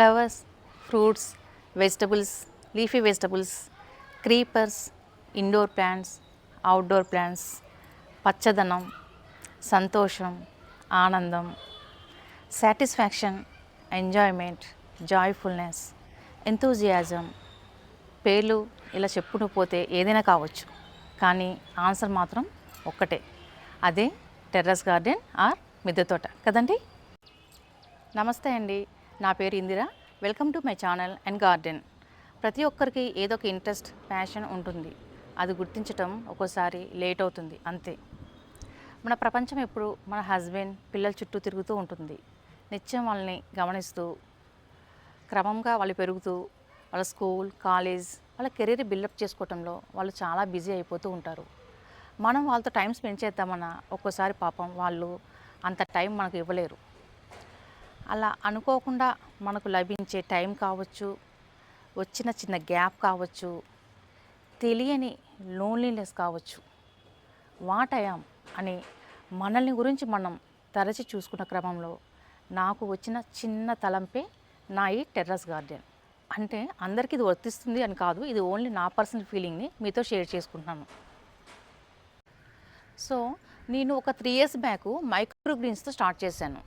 Flowers, fruits, vegetables, leafy vegetables, creepers, indoor plants, outdoor plants, పచ్చదనం, సంతోషం, ఆనందం, satisfaction, enjoyment, joyfulness, enthusiasm. పేర్లు ఇలా చెప్పుకుంటూ పోతే ఏదైనా కావచ్చు, కానీ ఆన్సర్ మాత్రం ఒక్కటే, అదే టెర్రస్ గార్డెన్ ఆర్ మిద్దె తోట కదండి. నమస్తే అండి, నా పేరు Indira. Welcome to my channel and garden. ప్రతి ఒక్కరికి ఏదో ఒక ఇంట్రెస్ట్, ప్యాషన్ ఉంటుంది. అది గుర్తించటం ఒక్కోసారి లేట్ అవుతుంది, అంతే. మన ప్రపంచం ఎప్పుడు మన హస్బెండ్, పిల్లల చుట్టూ తిరుగుతూ ఉంటుంది. నిత్యం వాళ్ళని గమనిస్తూ, క్రమంగా వాళ్ళు పెరుగుతూ, వాళ్ళ స్కూల్, కాలేజ్, వాళ్ళ కెరీర్ బిల్డప్ చేసుకోవటంలో వాళ్ళు చాలా బిజీ అయిపోతూ ఉంటారు. మనం వాళ్ళతో టైం స్పెండ్ చేద్దామన్నా ఒక్కోసారి పాపం వాళ్ళు అంత టైం మనకు ఇవ్వలేరు. అలా అనుకోకుండా మనకు లభించే టైం కావచ్చు, వచ్చిన చిన్న గ్యాప్ కావచ్చు, తెలియని లోన్లీనెస్ కావచ్చు, వాట్ ఐ యామ్ అని మనల్ని గురించి మనం తరచి చూసుకున్న క్రమంలో నాకు వచ్చిన చిన్న తలంపే నా ఈ టెర్రస్ గార్డెన్. అంటే అందరికీ ఇది వర్తిస్తుంది అని కాదు, ఇది ఓన్లీ నా పర్సనల్ ఫీలింగ్ని మీతో షేర్ చేసుకుంటున్నాను. సో నేను ఒక 3 years బ్యాక్ మైక్రో గ్రీన్స్తో స్టార్ట్ చేశాను.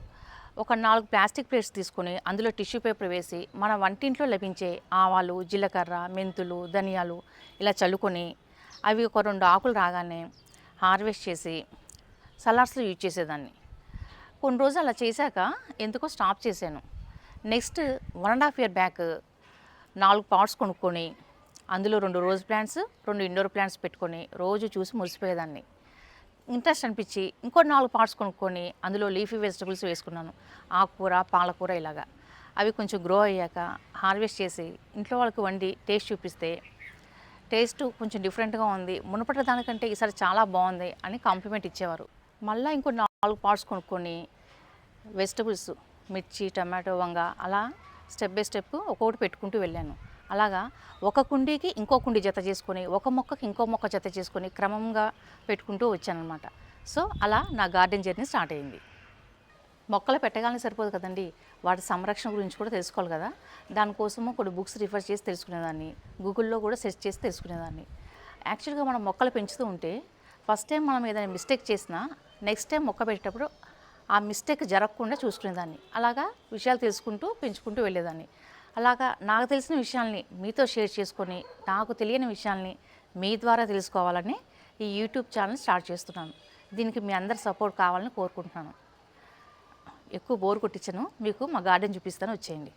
ఒక 4 ప్లాస్టిక్ ప్లేట్స్ తీసుకొని అందులో టిష్యూ పేపర్ వేసి మన వంటింట్లో లభించే ఆవాలు, జీలకర్ర, మెంతులు, ధనియాలు ఇలా చల్లుకొని అవి ఒక 2 ఆకులు రాగానే హార్వెస్ట్ చేసి సలాడ్స్లో యూజ్ చేసేదాన్ని. కొన్ని రోజులు అలా చేశాక ఎందుకో స్టాప్ చేశాను. నెక్స్ట్ 1.5 year బ్యాక్ 4 పాట్స్ కొనుక్కొని అందులో 2 రోజ్ ప్లాంట్స్, 2 ఇండోర్ ప్లాంట్స్ పెట్టుకొని రోజు చూసి మురిసిపోయేదాన్ని. ఇంట్రెస్ట్ అనిపించి ఇంకో 4 పాట్స్ కొనుక్కొని అందులో లీఫీ వెజిటబుల్స్ వేసుకున్నాను. ఆకుకూర, పాలకూర ఇలాగా. అవి కొంచెం గ్రో అయ్యాక హార్వెస్ట్ చేసి ఇంట్లో వాళ్ళకి వండి టేస్ట్ చూపిస్తే టేస్ట్ కొంచెం డిఫరెంట్గా ఉంది, మునుపటి దానికంటే ఈసారి చాలా బాగుంది అని కాంప్లిమెంట్ ఇచ్చేవారు. మళ్ళీ ఇంకో 4 పాట్స్ కొనుక్కొని వెజిటబుల్స్, మిర్చి, టమాటో, వంగ అలా స్టెప్ బై స్టెప్ ఒక్కొక్కటి పెట్టుకుంటూ వెళ్ళాను. అలాగా ఒక కుండీకి ఇంకో కుండీ జత చేసుకొని, ఒక మొక్కకి ఇంకో మొక్క జత చేసుకొని క్రమంగా పెట్టుకుంటూ వచ్చానమాట. సో అలా నా గార్డెన్ జర్నీ స్టార్ట్ అయింది. మొక్కలు పెట్టగానే సరిపోదు కదండి, వాటి సంరక్షణ గురించి కూడా తెలుసుకోవాలి కదా. దానికోసము కొన్ని బుక్స్ రిఫర్ చేసి తెలుసుకునేదాన్ని, గూగుల్లో కూడా సెర్చ్ చేసి తెలుసుకునేదాన్ని. యాక్చువల్గా మనం మొక్కలు పెంచుతూ ఉంటే ఫస్ట్ టైం మనం ఏదైనా మిస్టేక్ చేసినా నెక్స్ట్ టైం మొక్క పెట్టేటప్పుడు ఆ మిస్టేక్ జరగకుండా చూసుకునేదాన్ని. అలాగా విషయాలు తెలుసుకుంటూ పెంచుకుంటూ వెళ్ళేదాన్ని. అలాగా నాకు తెలిసిన విషయాల్ని మీతో షేర్ చేసుకొని, నాకు తెలియని విషయాల్ని మీ ద్వారా తెలుసుకోవాలని ఈ యూట్యూబ్ ఛానల్ స్టార్ట్ చేస్తున్నాను. దీనికి మీ అందరి సపోర్ట్ కావాలని కోరుకుంటున్నాను. ఎక్కువ బోర్ కొట్టించను, మీకు మా గార్డెన్ చూపిస్తాను, వచ్చేయండి.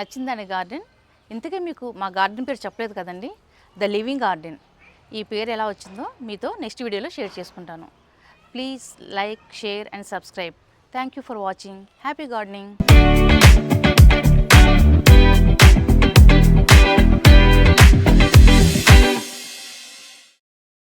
నచ్చిందని గార్డెన్. ఇంతకీ మీకు మా గార్డెన్ పేరు చెప్పలేదు కదండి, ద లివింగ్ గార్డెన్. ఈ పేరు ఎలా వచ్చిందో మీతో నెక్స్ట్ వీడియోలో షేర్ చేసుకుంటాను. Please like, share and subscribe. Thank you for watching. Happy gardening.